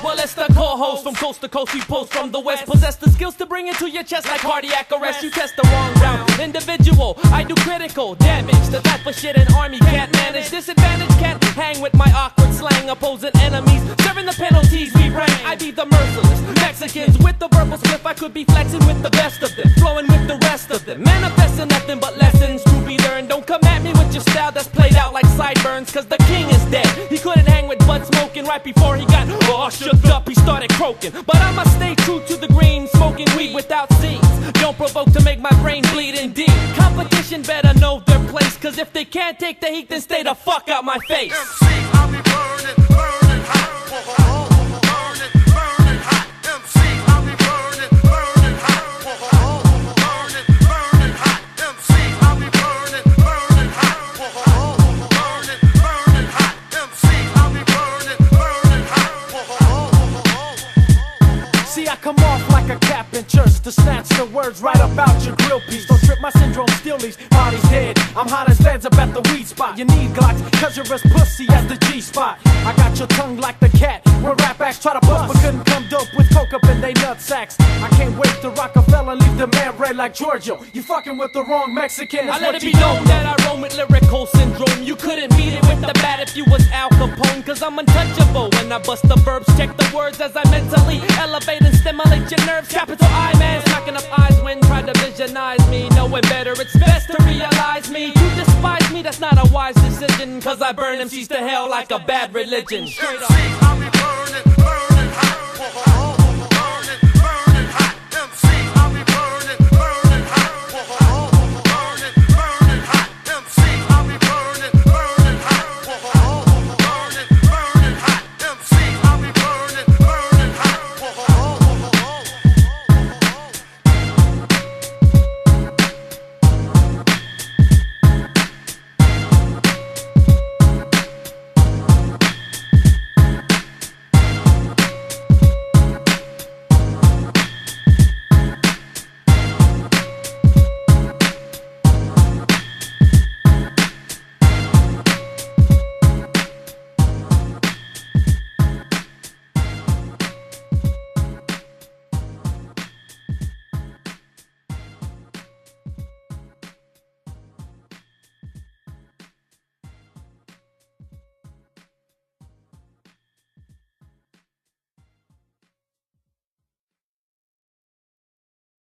Well, it's the co-host from coast to coast. We post from the west. Possess the skills to bring it to your chest like cardiac arrest. You test the wrong round. Individual, I do critical damage. The type of shit an army can't manage. Disadvantage can't hang with my awkward slang. Opposing enemies, serving the penalties we bring. I be the merciless Mexakinz with the verbal spliff. I could be flexing with the best of them, flowing with the rest of them. Manifesting nothing but lessons to be learned. Don't come at me with your style that's played out like sideburns. Cause the king is dead. He couldn't hang with bud smoking right before he got all shook up. He started croaking. But I must stay true to the green, smoking weed without seeds. Don't provoke to make my brain bleed indeed. Competition better know their place. Cause if they can't take the heat, then stay the fuck out my face. MCs, I'll be burning, burning hot. Burning, burning hot. MCs, I'll be burning, burning hot. Burning, burning hot. MCs, I'll be burning, burning hot. Burning, burning hot. MCs, I'll be burning, burning hot. See, I come off like a cap in church to snatch the words right about your grill piece. Don't trip My syndrome still leaves bodies dead. I'm hot as feds up at the weed spot. You need Glocks, cause you're as pussy as the G-spot. I got your tongue like the cat. When rap acts try to bust, but couldn't come dope with coke up in they nut sacks. I can't wait to Rockefeller, leave the man red like Giorgio. You fucking with the wrong Mexican. I let it be known that I roam with lyrical syndrome. You couldn't beat it with the bat if you was Al Capone, cause I'm untouchable. When I bust the verbs, check the words as I mentally elevate and stimulate your nerves. Capital I, man, knocking up eyes when try to visionize me. Knowing better, it's best to realize me. To despise me, that's not a wise decision, cause I burn MCs to hell like a bad religion. Straight up.